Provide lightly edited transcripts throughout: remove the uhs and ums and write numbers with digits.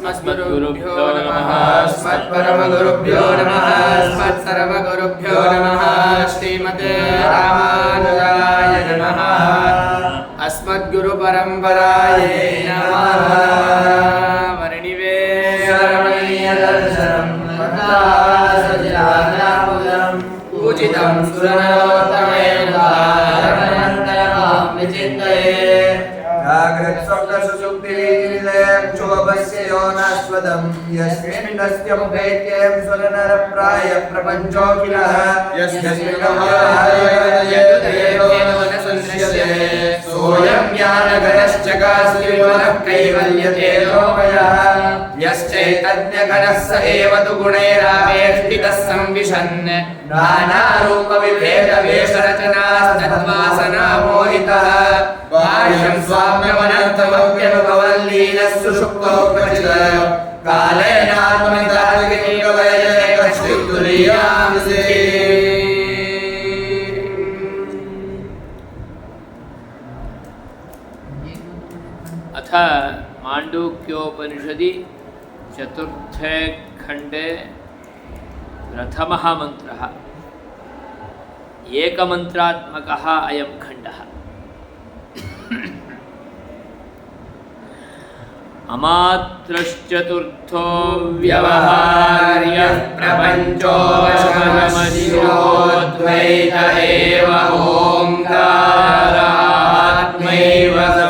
अस्मद्गुरुभ्यो नमः अस्मत्परमगुरुभ्यो नमः अस्मत्सर्वगुरुभ्यो नमः श्रीमते रामानुजाय नमः अस्मद्गुरुपरम्परायै नमः वर्णिवेशरमणीयदर्शनं सजिलानामुदं पूजितं सुरनरोत्तमेन विचिन्तये जागृत्स्वप्नसुषुप्तिनिलयक्षोभस्य योनास्वदं यस्मिन्नस्य मुखेत्यं सुरनरप्राय प्रपञ्चोऽखिलः सोऽयं ज्ञानघनश्चकास्त्रिवरः कैवल्यतेजोमयः यश्चैतन्यघनः स एव तु गुणैरावेष्टितः संविशन् नानारूपविभेदवेषरचनास्तद्वासनामोहितः बाह्यं स्वाम्यमनर्थमप्यनुभवल्लीनः सुषुप्तो प्रचितः कालेनात्मनिदार्गिनीकवयते कश्चित्तुरीयांसि। अथ माण्डूक्योपनिषदि चतुर्थे खण्डे प्रथमः मन्त्रः। एकमन्त्रात्मकः अयं खण्डः। अमात्रश्चतुर्थो व्यवहार्यः प्रपञ्चो वशमशिरोऽद्वैत एव ओङ्कारात्मैव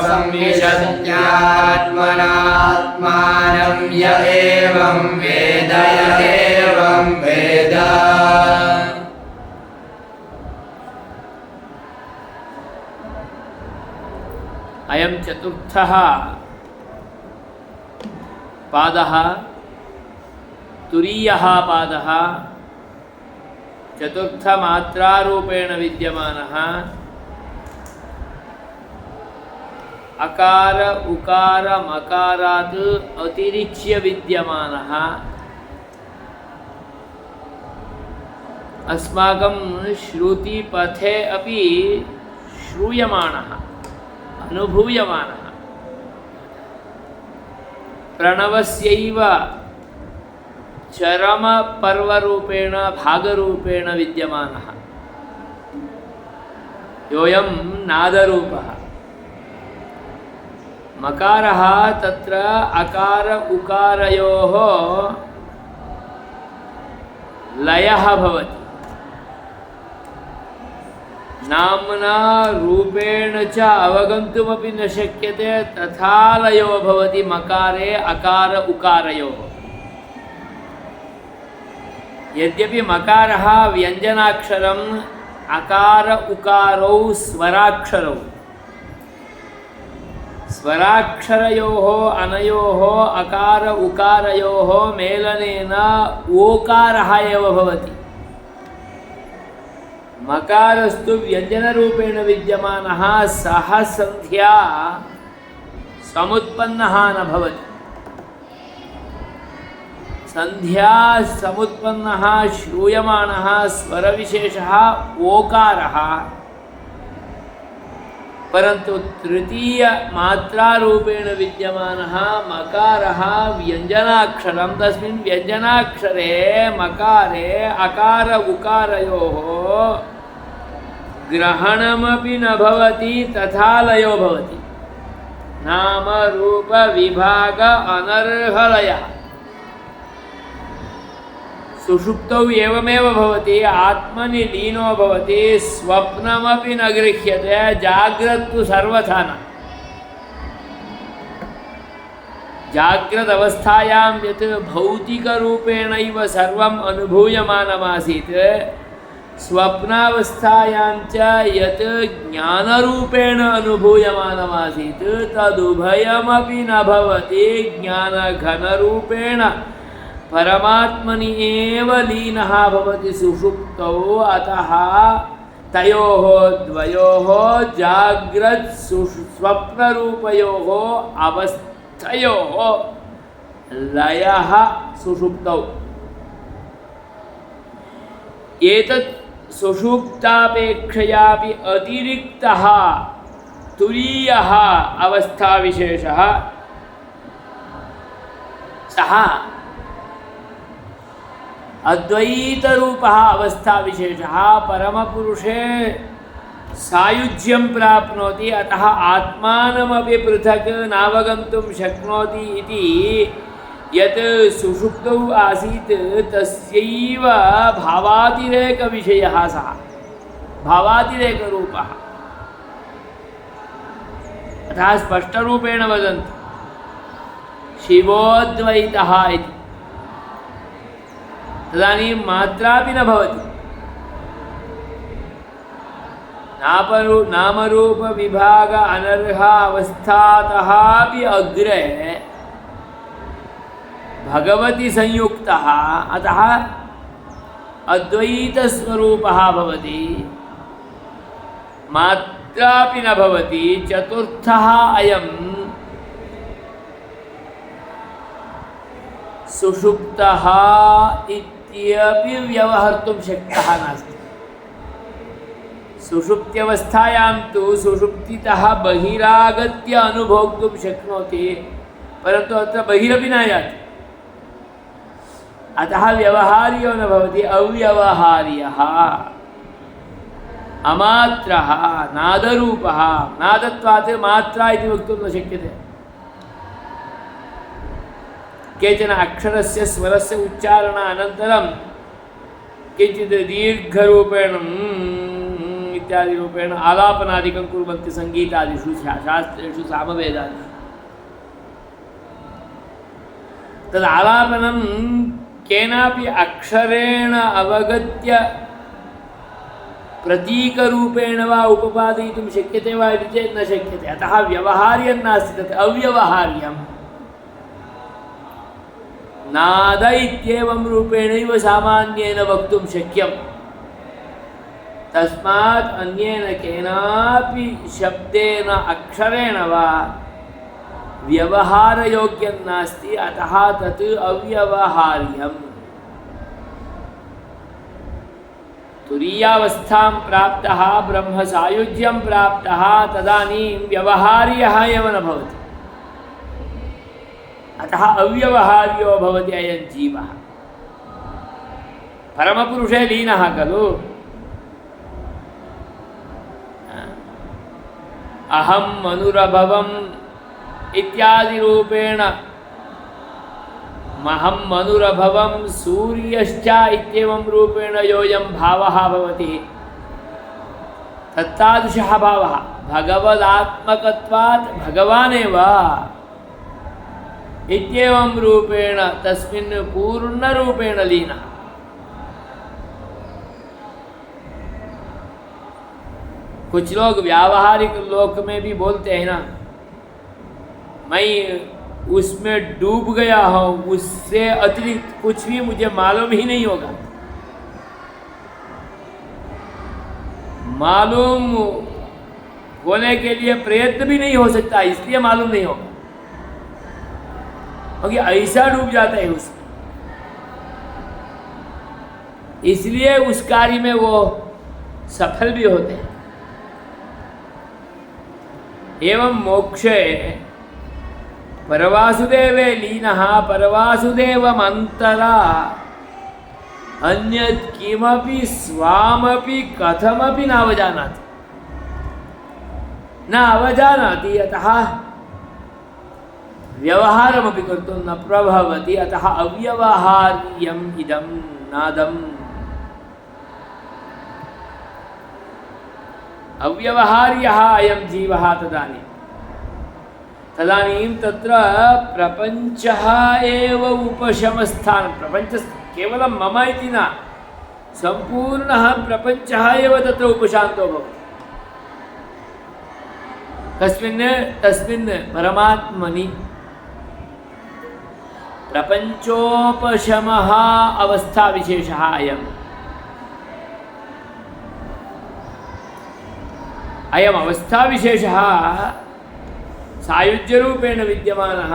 संविशत्यात्मनात्मानं य एवं वेद य एवं वेद। अयं चतुर्थः पादः तुरीयः पादः चतुर्थमात्रारूपेण विद्यमानः अकार उकार मकारात् अतिरिच्य विद्यमानः अस्माकं श्रुतिपथे अपि श्रूयमाणः अनुभूयमानः प्रणवस्यैव चरमपर्वरूपेण भागरूपेण विद्यमानः योऽयं नादरूपः। मकारः तत्र अकार उकारयोः लयः भवति। नाम्ना रूपेण च अवगन्तुमपि न शक्यते तथा लयो भवति मकारे अकार उकारयोः। यद्यपि मकारः व्यञ्जनाक्षरम् अकार उकारौ स्वराक्षरौ स्वराक्षरयोः अनयोः अकार उकारयोः मेलनेन ओकारः एव भवति। मकारस्तु व्यञ्जनरूपेण विद्यमानः सः संध्या समुत्पन्नः न भवति। संध्या समुत्पन्नः श्रूयमाणः स्वरविशेषः ओकारः परन्तु तृतीयमात्रारूपेण विद्यमानः मकारः व्यञ्जनाक्षरं तस्मिन् व्यञ्जनाक्षरे मकारे अकार उकारयोः ग्रहणमपि न भवति तथा लयो भवति। नाम रूप विभाग अनर्हलयः सुषुप्तौ एवमेव भवति। आत्मनि लीनो भवति स्वप्नमपि न गृह्यते जाग्रत्तु सर्वथा न। जाग्रदवस्थायां यत् भौतिकरूपेणैव सर्वम् अनुभूयमानमासीत् स्वप्नावस्थायां च यत् ज्ञानरूपेण अनुभूयमानमासीत् तदुभयमपि न भवति। ज्ञानघनरूपेण परमात्मनि एव लीनः भवति सुषुप्तौ। अतः तयोः द्वयोः जाग्रत् स्वप्नरूपयोः अवस्थयोः लयः सुषुप्तौ। एतत् सुषुप्तापेक्षयापि अतिरिक्तः तुरीयः अवस्थाविशेषः सः अद्वैतरूपः अवस्थाविशेषः परमपुरुषे सायुज्यं प्राप्नोति, अतः आत्मानमपि पृथक् नावगन्तुं शक्नोति इति यत् सुषुप्तौ आसीत् तस्यैव भावातिरेकविषयः सः, भावातिरेकरूपः। अतः स्पष्टरूपेण वदन्ति शिवोऽद्वैतः इति। तदानीं मात्रापि न भवति। नामरूपविभाग अनर्हावस्थातः अपि अग्रे भगवति संयुक्तः, अतः अद्वैतस्वरूपः भवति, मात्रापि न भवति। चतुर्थः अयं सुषुप्तः इत्यपि व्यवहर्तुं शक्यः नास्ति। सुषुप्त्यवस्थायां तु सुषुप्तितः बहिरागत्य अनुभोक्तुं शक्नोति, परन्तु अत्र बहिरपि न याति। अतः व्यवहार्यो न भवति, अव्यवहार्यः, अमात्रः, नादरूपः। नादत्वात् मात्रा इति वक्तुं न शक्यते। केचन अक्षरस्य स्वरस्य उच्चारणानन्तरं किञ्चित् दीर्घरूपेण इत्यादिरूपेण आलापनादिकं कुर्वन्ति सङ्गीतादिषु शास्त्रेषु सामवेदादिषु। तदालापनं केनापि अक्षरेण अवगत्य प्रतीकरूपेण वा उपपादयितुं शक्यते वा इति चेत् न शक्यते। अतः व्यवहार्यं नास्ति, तत् अव्यवहार्यं। नाद इत्येवं रूपेणैव सामान्येन वक्तुं शक्यं। तस्मात् अन्येन केनापि शब्देन अक्षरेण वा व्यवहारयोग्यं नास्ति, अतः तत् अव्यवहार्यम्। तुरीयावस्थां प्राप्तः ब्रह्मसायुज्यं प्राप्तः तदानीं व्यवहार्यः एव न भवति, अतः अव्यवहार्यो भवति अयं जीवः। परमपुरुषे लीनः खलु। अहं मनुरभवम् इत्यादिरूपेण महं मनुरभवं सूर्यश्च इत्येवं रूपेण योऽयं भावः भवति, तत्तादृशः भावः भगवदात्मकत्वात् भगवानेव इत्येवं रूपेण तस्मिन् पूर्णरूपेण लीनः। कुछ लोग व्यावहारिक लोक में भी बोलते हैं ना, मैं उसमें डूब गया हूँ, उससे अतिरिक्त कुछ भी मुझे मालूम ही नहीं होगा। मालूम होने के लिए प्रयत्न भी नहीं हो सकता, इसलिए मालूम नहीं होगा, क्योंकि ऐसा डूब जाता है उसमें। इसलिए उस कार्य में वो सफल भी होते हैं। एवं मोक्षे परवासुदेवे लीनः परवासुदेवमन्तरा अन्यत् किमपि स्वामपि कथमपि नावजानाति, न अवजानाति, अतः व्यवहारमपि कर्तुं न प्रभवति, अतः अव्यवहार्यम् इदं नादम्। अव्यवहार्यः अयं जीवः तदानीं तत्र प्रपञ्चः एव उपशमस्थानं। प्रपञ्च केवलं मम इति न, सम्पूर्णः प्रपञ्चः एव तत्र उपशान्तो भवति। तस्मिन् परमात्मनि प्रपञ्चोपशमः अवस्थाविशेषः अयम्। अयम् अवस्थाविशेषः सायुज्यरूपेण विद्यमानः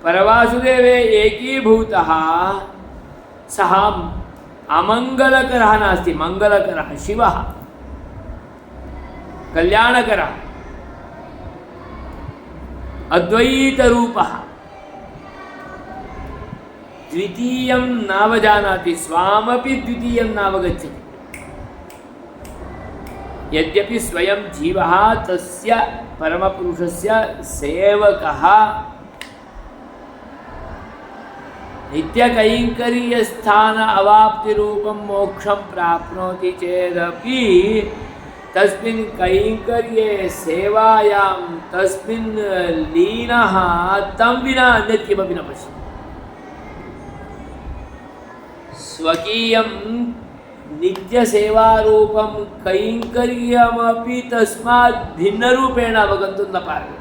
परवासुदेवे एकीभूतः। सः अमङ्गलकरः नास्ति, मङ्गलकरः शिवः, कल्याणकरः, अद्वैतरूपः। द्वितीयं नावजानाति, स्वामपि द्वितीयं नावगच्छति। यद्यपि स्वयं जीवः तस्य परमपुरुषस्य सेवकः नित्यकैङ्कर्यस्थान अवाप्तिरूपं मोक्षं प्राप्नोति चेदपि तस्मिन् कैङ्कर्ये सेवायां तस्मिन् लीनः तं विना अन्यत् किमपि न पश्यति। स्वकीयं नित्यसेवारूपं कैङ्कर्यमपि तस्मात् भिन्नरूपेण अवगन्तुं न पारयति।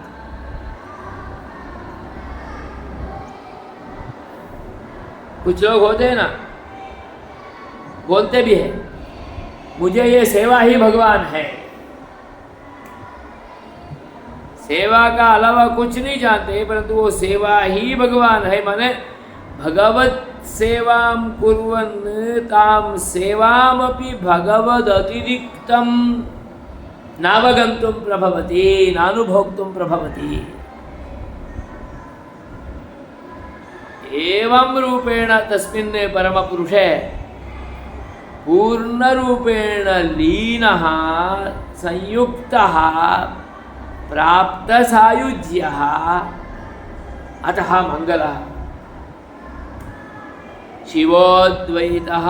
कुछ लोग होते हैं ना, बोलते भी हैं मुझे ये सेवा ही भगवान है, सेवा का अलावा कुछ नहीं जानते, परंतु वो सेवा ही भगवान है। माने भगवत सेवां कुर्वन् तां सेवामपि भगवद् अतिरिक्तं नावगन्तुं प्रभवति, नानुभोक्तुं प्रभवति। एवं रूपेण तस्मिन् परमपुरुषे पूर्णरूपेण लीनः संयुक्तः प्राप्तसायुज्यः, अतः मङ्गलः। शिवोऽद्वैतः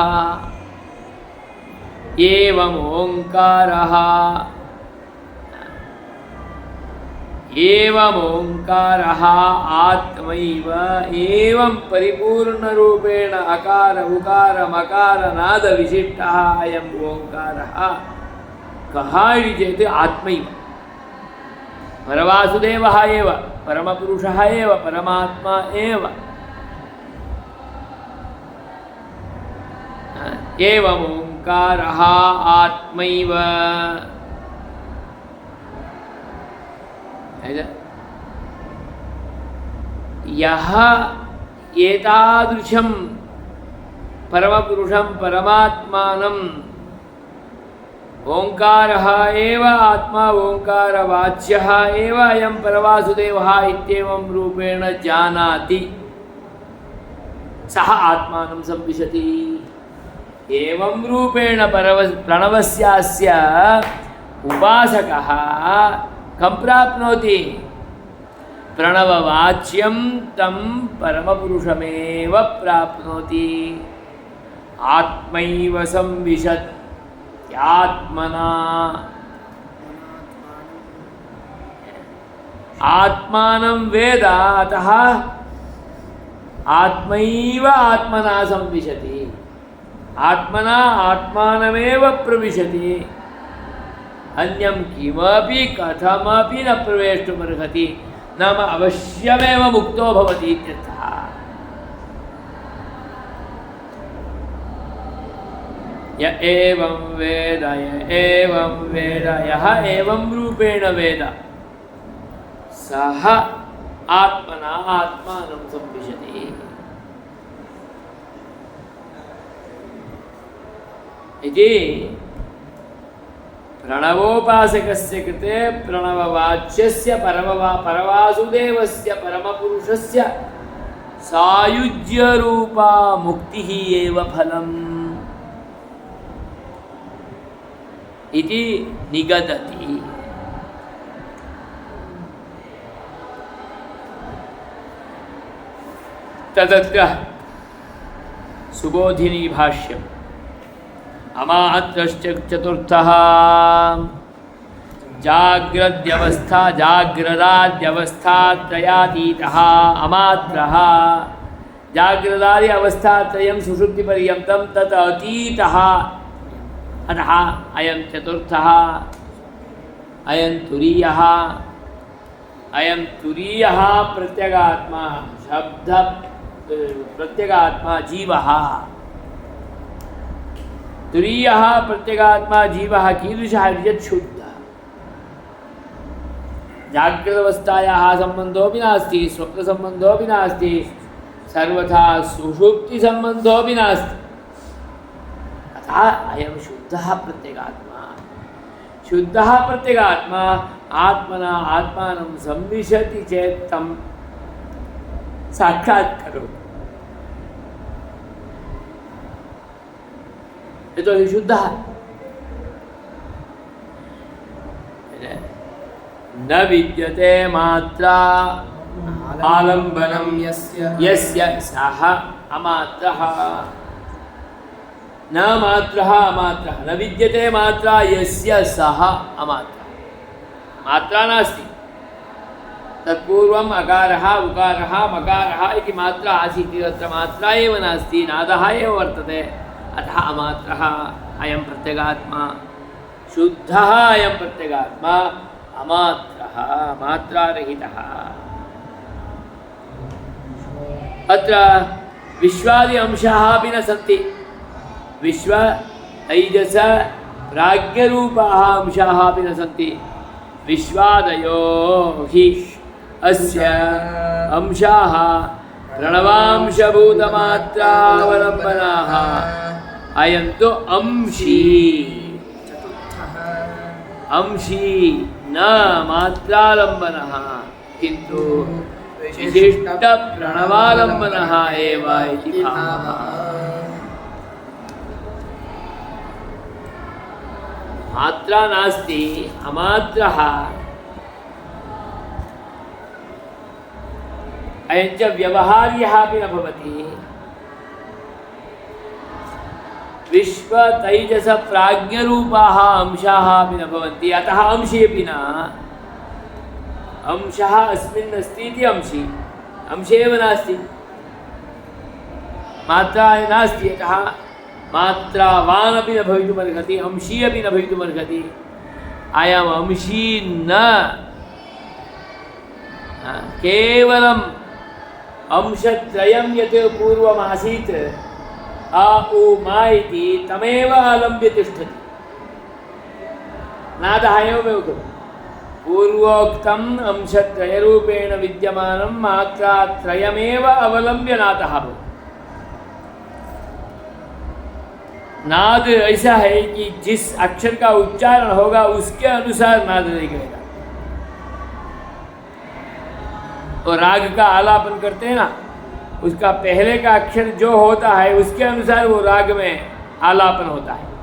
एवम् ओङ्कारः, एवम् ओङ्कारः आत्मैव एवं परिपूर्णरूपेण अकार उकार मकार नाद विशिष्टः अयम् ओङ्कारः कः इति चेत् आत्मैव परवासुदेवः एव, परमपुरुषः एव, परमात्मा एव। एवम् ओङ्कारः आत्मैव। यः एतादृशं परमपुरुषं परमात्मानं ओङ्कारः एव आत्मा, ओङ्कारवाच्यः एव अयं परवासुदेवः इत्येवं रूपेण जानाति, सः आत्मानं संविशति। एवं रूपेण प्रणवस्यास्य उपासकः कं प्राप्नोति? प्रणववाच्यं तं परमपुरुषमेव प्राप्नोति। आत्मैव संविशत्यात्मना, आत्मानं वेद, अतः आत्मैव आत्मना संविशति, आत्मना आत्मानमेव प्रविशति। अन्यं किमपि कथमपि न प्रवेष्टुमर्हति, नाम अवश्यमेव मुक्तो भवति इत्यर्थः। य एवं वेद, य एवं वेद, यः एवं रूपेण वेद सः आत्मना आत्मानं संविशति। इति प्रणवोपासकस्य कृते प्रणववाच्यस्य परवासुदेवस्य परमपुरुषस्य सायुज्यरूपा मुक्तिः एव फलम् इति निगदति। तदत्र सुबोधिनी भाष्यम्। अमात्रश्चतुर्थः जाग्रद्यवस्था, जाग्रदाद्यवस्थात्रयातीतः अमात्रः। जाग्रदादि अवस्थात्रयं सुषुप्तिपर्यन्तं तत् अतीतः, अतः अयं चतुर्थः। अयं तुरीयः, अयं तुरीयः प्रत्यगात्मा, शब्द प्रत्यगात्मा जीवः। तुरीयः प्रत्यगात्मा जीवः कीदृशः यत् शुद्धः, जाग्रदवस्थायाः सम्बन्धोऽपि नास्ति, स्वप्नसम्बन्धोऽपि नास्ति, सर्वथा सुषुप्तिसम्बन्धोऽपि नास्ति। अतः अयं शुद्धः प्रत्यगात्मा। शुद्धः प्रत्यगात्मा आत्मना आत्मानं संविशति चेत् तं साक्षात्करोति। यतोहि शुद्धः न विद्यते मात्रा आलम्बनं यस्य सः अमात्रः न मात्रः अमात्रः न विद्यते मात्रा यस्य सः अमात्रः मात्रा नास्ति तत्पूर्वम् अकारः उकारः मकारः इति मात्रा आसीत् तत्र मात्रा एव नास्ति नादः एव वर्तते अतः अमात्रः अयं प्रत्यगात्मा शुद्धः अयं प्रत्यगात्मा अमात्रः मात्रारहितः अत्र विश्वादि अंशाः अपि न सन्ति विश्व तैजस प्राज्ञरूपाः अंशाः अपि न सन्ति विश्वादयो हि अस्य अंशाः प्रणवांशभूतमात्रावलम्बनाः अयं तु अंशी अंशी न मात्रालम्बनः किन्तु विशिष्टप्रणवालम्बनः एव इति भावः मात्रा नास्ति अमात्रः अयञ्च व्यवहार्यः अपि न भवति विश्वतैजसप्राज्ञरूपाः अंशाः अपि न भवन्ति अतः अंशी अपि न अंशः अस्मिन् अस्ति इति अंशी अंशे एव नास्ति मात्रा नास्ति अतः मात्रावान् अपि न भवितुमर्हति अंशी अपि न भवितुमर्हति अयम् अंशी न केवलम् अंशत्रयं यत् पूर्वमासीत् आ उ मा इति तमेव आलम्ब्य तिष्ठति नादः एवमेव खलु पूर्वोक्तम् अंशत्रयरूपेण विद्यमानं मात्रात्रयमेव अवलम्ब्य नादः भवति नाद ऐसा है कि जिस अक्षर का उच्चारण होगा उसके अनुसार नाद निकलेगा और राग का आलापन करते हैं ना उसका पहले का अक्षर जो होता है उसके अनुसार वो राग में आलापन होता है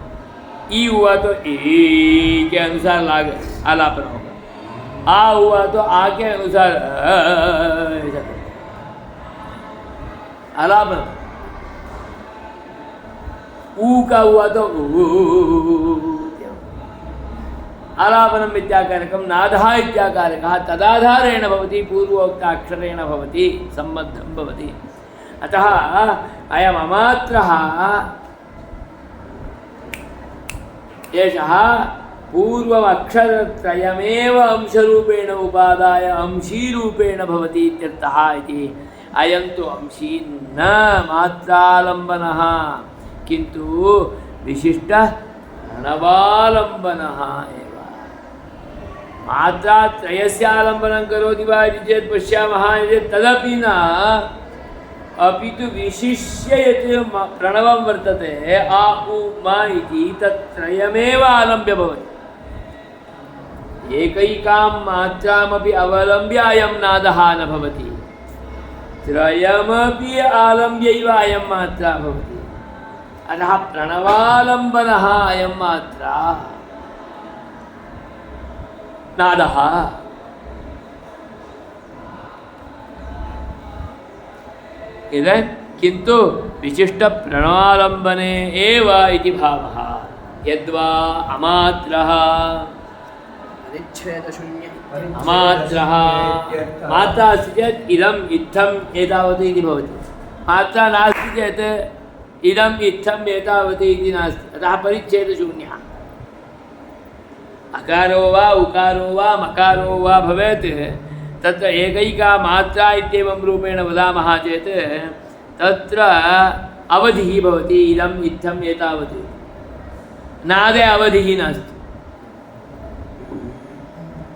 ई हुआ तो ई के अनुसार राग आलापन होगा आ हुआ तो आ के अनुसार आलापन ऊ का हुआ तो आलापनम् इत्याकारकं नादः इत्याकारकः तदाधारेण भवति पूर्वोक्ताक्षरेण भवति सम्बद्धं भवति अतः अयम् अमात्रः एषः पूर्वमक्षरत्रयमेव अंशरूपेण उपादाय अंशीरूपेण भवति इत्यर्थः इति अयं तु अंशी न मात्रालम्बनः किन्तु विशिष्टः प्रणवालम्बनः एव मात्रात्रयस्य आलम्बनं करोति वा इति चेत् पश्यामः चेत् तदपि न अपि तु विशिष्य यत् प्रणवं वर्तते आ उ मा इति तत्त्रयमेव आलम्ब्य भवति एकैकां मात्रामपि अवलम्ब्य अयं नादः न भवति त्रयमपि आलम्ब्यैव अयं मात्रा भवति अतः प्रणवालम्बनः अयं मात्रा नादः इदं किन्तु विशिष्टप्रणवालम्बने एव इति भावः यद्वा अमात्रः अमात्रः मात्रा अस्ति चेत् इदम् इत्थम् एतावत् इति भवति मात्रा नास्ति चेत् इदम् इत्थम् एतावत् इति नास्ति अतः परिच्छेदशून्यः अकारो वा उकारो वा मकारो वा भवेत् तत्र एकैका मात्रा इत्येवं रूपेण वदामः चेत् तत्र अवधिः भवति इदम् इत्थम् एतावत् नादे अवधिः नास्ति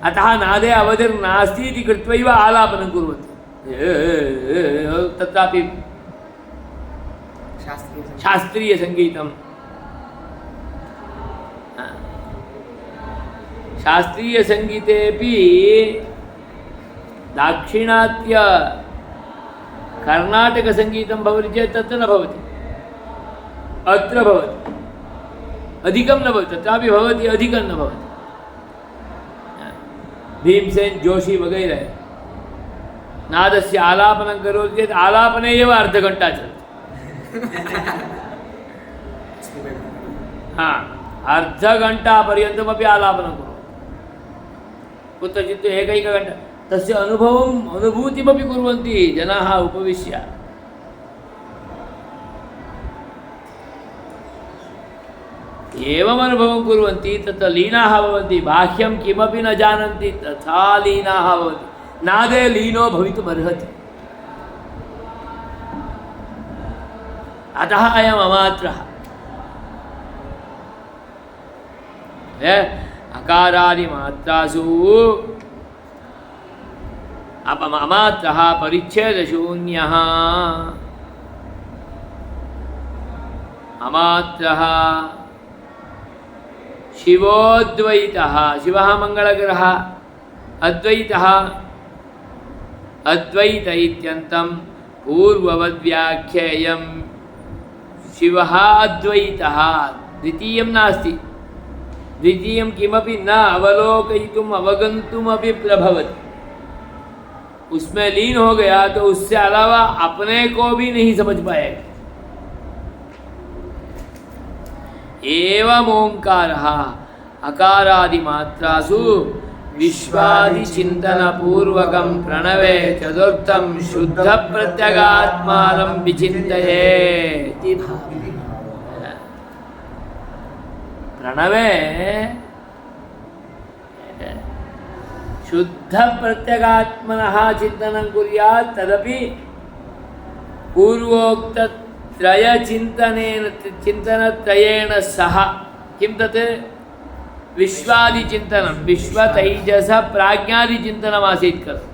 अतः नादे अवधिर्नास्ति इति कृत्वैव आलापनं कुर्वन्ति तत्रापि शास्त्रीयसङ्गीतं शास्त्रीयसङ्गीतेपि दाक्षिणात्य कर्णाटकसङ्गीतं भवति चेत् तत्र न भवति अत्र भवति अधिकं न भवति, तत्रापि भवति, अधिकं न भवति। भीमसेन जोशी वगैरह नादस्य आलापनं करोति चेत् आलापने एव अर्धघण्टा चलति। हा, अर्धघण्टापर्यन्तमपि आलापनं करोति, कुत्रचित् एकैकघण्टा। तस्य अनुभूतिमपि कुर्वन्ति जनाः उपविश्य। एवम् अनुभवं कुर्वन्ति, तत्र लीनाः भवन्ति। बाह्यं किमपि न जानन्ति, तथा लीनाः भवन्ति। नादे लीनो भवितुमर्हति। अतः अयम् अमात्रः। अकारादिमात्रासु अमात्रः परिच्छेदशून्यः। अमात्रः शिवोऽद्वैतः, शिवः मङ्गलग्रहः, अद्वैतः अद्वैत इत्यन्तं पूर्ववद्व्याख्येयं। शिवः अद्वैतः, द्वितीयं नास्ति। द्वितीयं किमपि न अवलोकयितुम् अवगन्तुमपि प्रभवति। उसमें लीन हो गया तो उससे अलावा अपने को भी नहीं समझ पाएगा। एवं ओंकारः अकारादिमात्रासु विश्वादिचिन्तनपूर्वकं प्रणवे चतुर्थं शुद्ध प्रत्यगात्मानं विचिन्तयेत्। प्रणवे शुद्ध प्रत्यगात्मनः चिन्तनं कुर्यात्, तदपि पूर्वोक्त चिन्तनत्रयेण सह। किं तत्? विश्वादिचिन्तनं, विश्वतैजस प्राज्ञादिचिन्तनमासीत् खलु।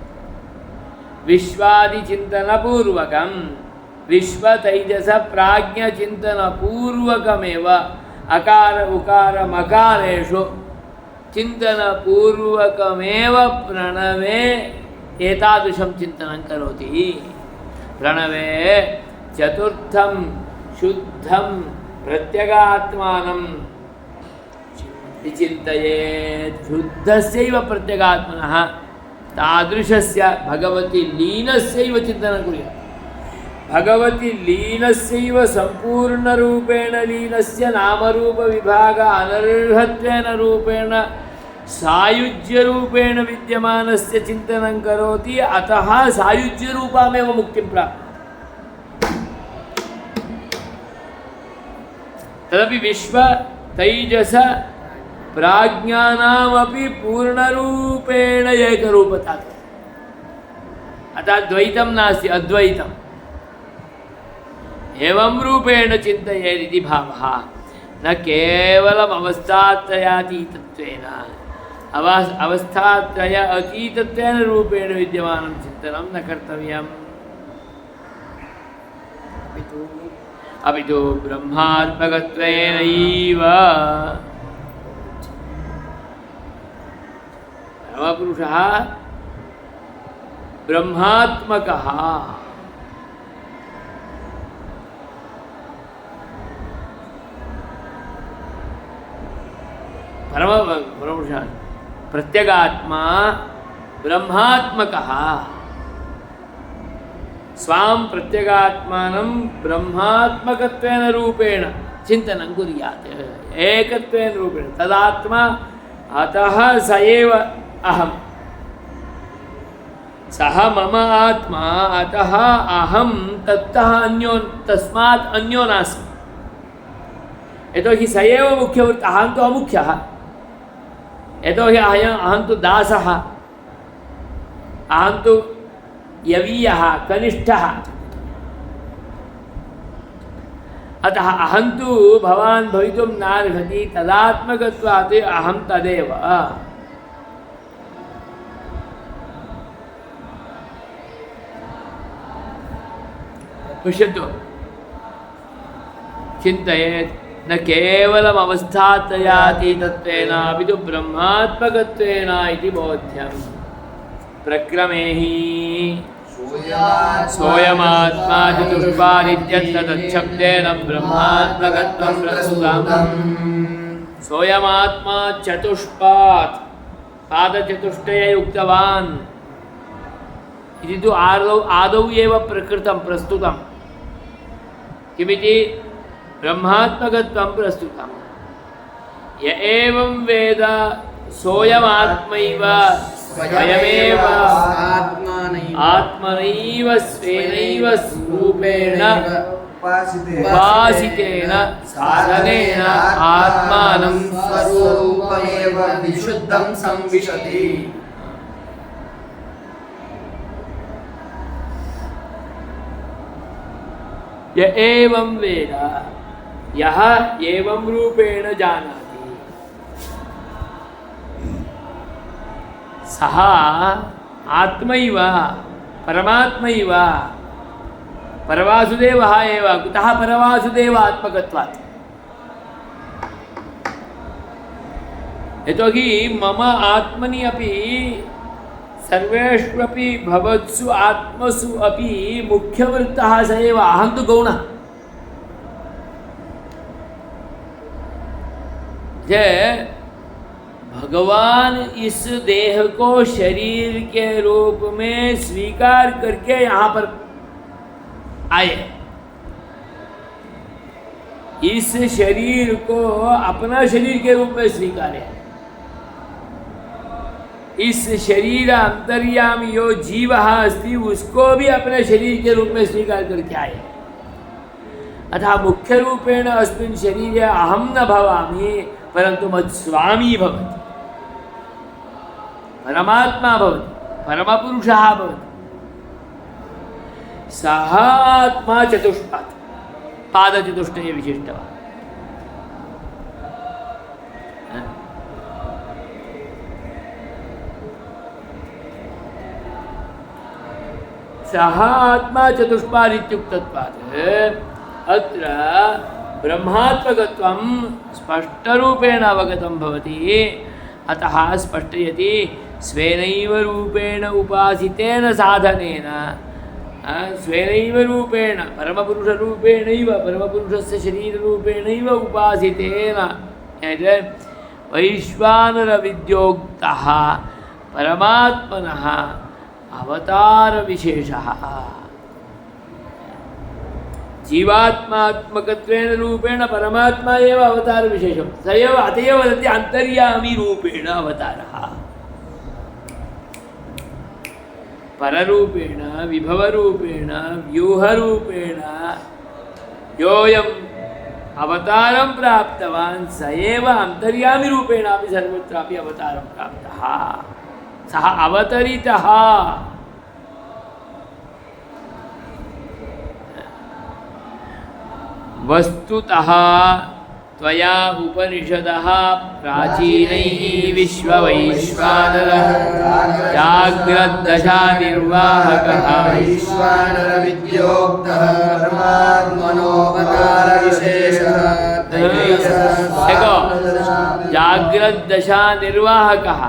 विश्वादिचिन्तनपूर्वकं विश्वतैजस प्राज्ञचिन्तनपूर्वकमेव अकार उकार मकारेषु चिन्तनपूर्वकमेव प्रणवे एतादृशं चिन्तनं करोति। प्रणवे चतुर्थं शुद्धं प्रत्यगात्मानं विचिन्तयेत्। शुद्धस्यैव प्रत्यगात्मनः तादृशस्य भगवति लीनस्यैव चिन्तनं कुर्यात्। भगवति लीनस्यैव सम्पूर्णरूपेण लीनस्य नामरूपविभाग अनर्हत्वेन रूपेण सायुज्यरूपेण विद्यमानस्य चिन्तनं करोति। अतः सायुज्यरूपामेव मुक्तिं प्राप्नोति। तदपि विश्व तैजस प्राज्ञानामपि पूर्णरूपेण एकरूपता। अतः द्वैतं नास्ति, अद्वैतम्। एवं रूपेण चिन्तयेदिति भावः। न केवलम् अवस्थात्रयातीतत्वेन, अवस्थात्रय अतीतत्वेन रूपेण विद्यमानं चिन्तनं न कर्तव्यम्। अपितु ब्रह्मात्मकत्वेनैव परमपुरुषः ब्रह्मात्मकः। परमपुरुषः प्रत्यगात्मा ब्रह्मात्मकः। स्वां प्रत्यगात्मानं ब्रह्मात्मकत्वेन रूपेण चिन्तनं कुर्यात्, एकत्वेन रूपेण। तदात्मा अतः स एव अहं, सः मम आत्मा, अतः अहं ततः अन्यो, तस्मात् अन्यो नास्मि। यतोहि स एव मुख्यवृत्तः, अहं तु अमुख्यः। यतोहि अहं तु दासः, अहं तु यवीयः, कनिष्ठः। अतः अहं तु भवान् भवितुं नार्हति। तदात्मकत्वात् अहं तदेव। पश्यतु, चिन्तयेत्। न केवलम् अवस्थात्रयातीतत्वेन अपि तु ब्रह्मात्मकत्वेन इति बोध्यम्। प्रक्रमे हि सोऽयमात्मा चतुष्पादित्यत्र तच्छब्देन ब्रह्मात्मकत्वं प्रस्तुतम्। सोऽयमात्मा चतुष्पात् पादचतुष्टये उक्तवान् इति तु आदौ एव प्रकृतं प्रस्तुतं किमिति ब्रह्मात्मकत्वं प्रस्तुतं य एवं वेद सोऽयमात्मैव स्वयमेव आत्मनैव स्वेनैव रूपेण उपासितेन साधनेन आत्मानं स्वरूपमेव विशुद्धं संविशति। य एवं वेद यह एवं रूपेण जानाति सः आत्मैव परमात्मैव परवासुदेवः एव। कुतः परवासुदेवात्मकत्वात्? यतोहि मम आत्मनि अपि सर्वेष्वपि भवत्सु आत्मसु अपि मुख्यवृत्तः स एव। अहं तु गौणः। भगवान इस देह को शरीर के रूप में स्वीकार करके यहाँ पर आए। इस शरीर को अपना शरीर के रूप में स्वीकारे। इस शरीर अंतर्यामी यो जीवः अस्ति उसको भी अपने शरीर के रूप में स्वीकार करके आए। अतः मुख्य रूपेण अस्मिन् शरीरे अहं न भवामि परन्तु मत्स्वामी भवति, परमात्मा भवति, परमपुरुषः भवति। सः आत्मा चतुष्पात् पादचतुष्टये विशिष्टवान्। सः आत्मा चतुष्पात् इत्युक्तत्वात् अत्र ब्रह्मात्मकत्वं स्पष्टरूपेण अवगतं भवति। अतः स्पष्टयति स्वेनैव रूपेण उपासितेन साधनेन। स्वेनैव रूपेण परमपुरुषरूपेणैव परमपुरुषस्य शरीररूपेणैव उपासितेन वैश्वानरविद्योक्तः परमात्मनः अवतारविशेषः। जीवात्मात्मकत्वेन रूपेण परमात्मा एव अवतारविशेषं। स एव अत एव वदति अन्तर्यामी रूपेण अवतारः। पररूपेण विभवरूपेण व्यूहरूपेण योऽयम् अवतारं प्राप्तवान् स एव अन्तर्यामी रूपेणापि सर्वत्रापि अवतारं प्राप्तः। सः अवतरितः। वस्तुतः त्वया उपनिषदः प्राचीनैः विश्ववैश्वानरः जाग्रद्दशानिर्वाहकः वैश्वानरविद्योक्तः परमात्मनोऽवतारविशेषः। देखो, जाग्रद्दशानिर्वाहकः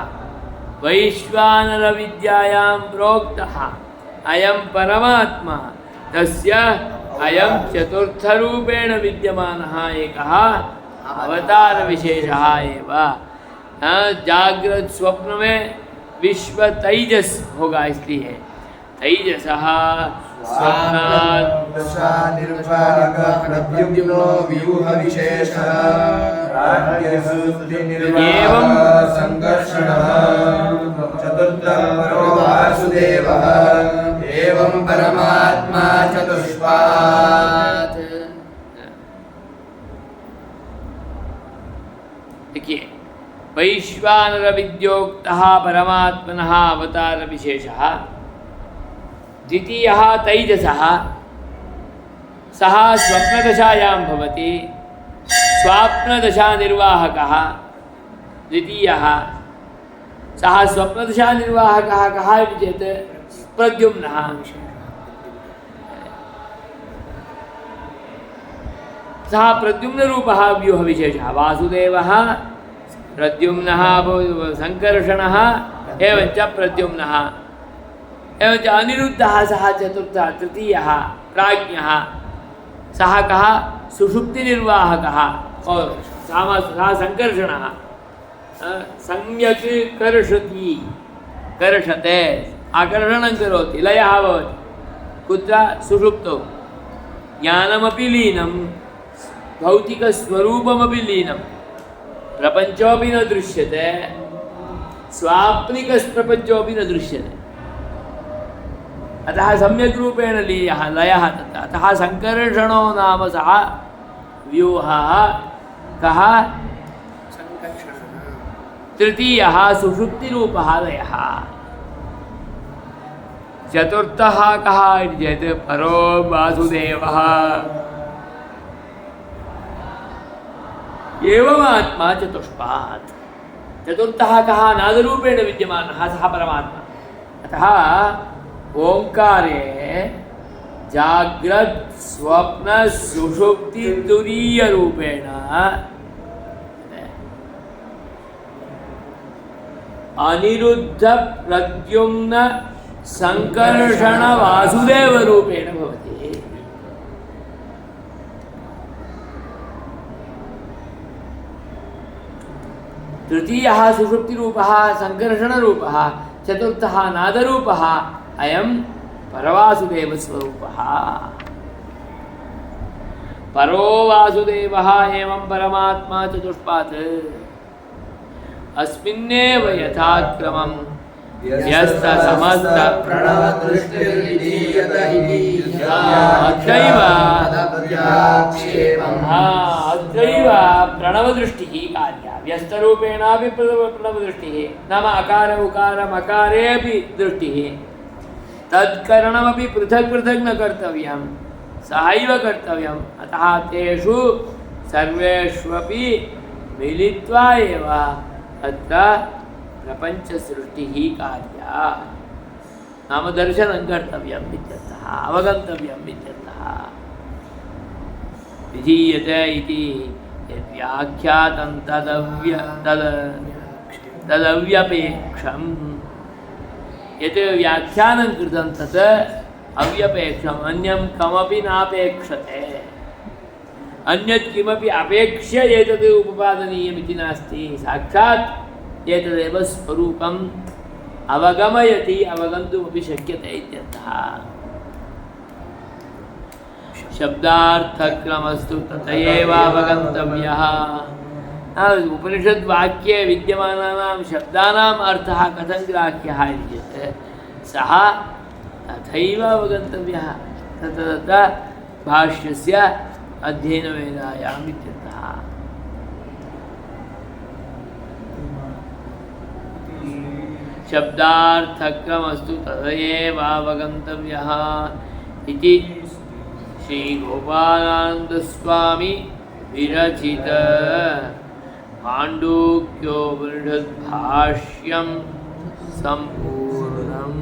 वैश्वानरविद्यायां प्रोक्तः अयं परमात्मा तस्य अयं चतुर्थरूपेण विद्यमानः एकः अवतारविशेषः एव। जागृत स्वप्न में विश्व तेजस होगा, इसलिए तेजसः एवं संकर्षणः चतुर्थवासुदेवः एवं परमात्मा चतुष्पात्। देखिए, वैश्वानरविद्योक्तः परमात्मनः अवतारविशेषः। द्वितीयः तैजसः, सः स्वप्नदशायां भवति, स्वाप्नदशानिर्वाहकः। द्वितीयः सः स्वप्नदशानिर्वाहकः कः इति चेत् प्रद्युम्नः। सः प्रद्युम्नरूपः व्यूहविशेषः। वासुदेवः, प्रद्युम्नः, सङ्कर्षणः, एवञ्च प्रद्युम्नः, एवञ्च अनिरुद्धः। सः चतुर्थः तृतीयः प्राज्ञः। सः कः? सुषुप्तिनिर्वाहकः। और सः सङ्कर्षणः सम्यक् कर्षति कर्षते आकर्षणं करोति लयः भवति कुत्र सुषुप्तौ ज्ञानमपि लीनं भौतिकस्वरूपमपि लीनं प्रपञ्चोऽपि न दृश्यते स्वाप्निकप्रपञ्चोऽपि न दृश्यते अतः सम्यक् रूपेण लयः तत्र अतः सङ्कर्षणो नाम सः व्यूहः कः तृतीयः सुषुप्तिरूपः लयः चतुर्थः कः इति चेत् परो वासुदेवः एवमात्मा चतुष्पात् चतुर्थः कः नादरूपेण विद्यमानः सः परमात्मा अतः ओंकारे जाग्रत् स्वप्न सुषुप्ति तुरीय रूपेण अनिरुद्ध प्रद्युम्न संकर्षण वासुदेव रूपेण भवति तृतीयः सुषुप्तिरूपः संकर्षणरूपः चतुर्थः नादरूपः अयं परवासुदेवस्वरूपः परो वासुदेवः एवं परमात्मा चतुष्पात् अस्मिन्नेव यथाक्रमं यस्त समस्त प्रणवदृष्टिर्विधीयत इति अत्रैव अत्रैव प्रणवदृष्टिः कार्या व्यस्तरूपेणापि प्रणवदृष्टिः नाम अकार उकार मकारेऽपि दृष्टिः तत्करणमपि पृथक् पृथक् न कर्तव्यं सहैव कर्तव्यम् अतः तेषु सर्वेष्वपि मिलित्वा एव अत्र प्रपञ्चसृष्टिः कार्या नाम दर्शनं कर्तव्यम् इत्यर्थः अवगन्तव्यम् इत्यर्थः विधीयते इति यद्व्याख्यातं तदव्यपेक्षम् यत् व्याख्यानं कृतं तत् अव्यपेक्षम् अन्यं कमपि नापेक्षते अन्यत् किमपि अपेक्ष्य एतत् उपपादनीयमिति नास्ति साक्षात् एतदेव स्वरूपम् अवगमयति अवगन्तुमपि शक्यते इत्यर्थः शब्दार्थक्रमस्तु तथैव अवगन्तव्यः उपनिषद्वाक्ये विद्यमानानां शब्दानाम् अर्थः कथं ग्राह्यः इति चेत् सः तथैव अवगन्तव्यः तत्र भाष्यस्य अध्ययनवेलायाम् इत्यर्थः शब्दार्थक्रमस्तु तथैव अवगन्तव्यः इति श्रीगोपालानन्दस्वामी विरचित माण्डूक्योपनिषद्भाष्यं सम्पूर्णम्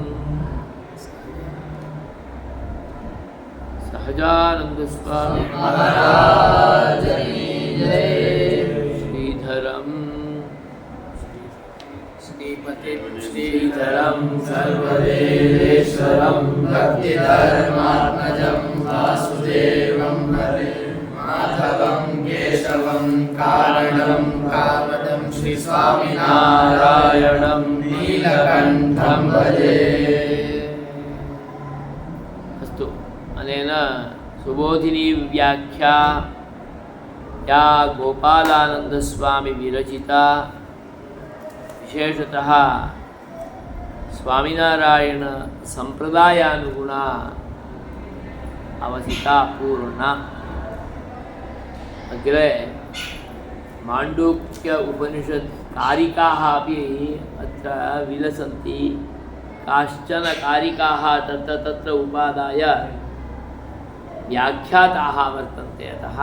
सहजानन्दस्वामी महाराज की जय श्रीधरं श्रीधरं सर्वदेवेश्वरं भक्तिधर्मात्मजं वासुदेवं हरे माधवं केशवं कारणं कामदं श्रीस्वामिनारायणं नीलकण्ठं भजे। अस्तु अनेन सुबोधिनी व्याख्या या गोपालानन्दस्वामी विरचिता विशेषतः स्वामिनारायण संप्रदायानुगुणा अवसिता पूर्णा अग्रे माण्डूक्य उपनिषत् कारिकाः अपि अत्र विलसन्ति काश्चन कारिकाः तत्र तत्र उपादाय व्याख्याताः वर्तन्ते अतः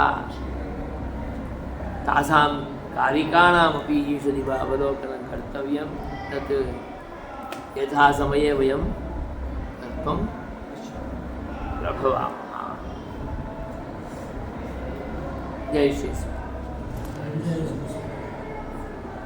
तासां कारिकाणामपि ईषदिव अवलोकनं कर्तव्यं तत् यथा समये वयं कर्तुं प्रभवामः। जय श्री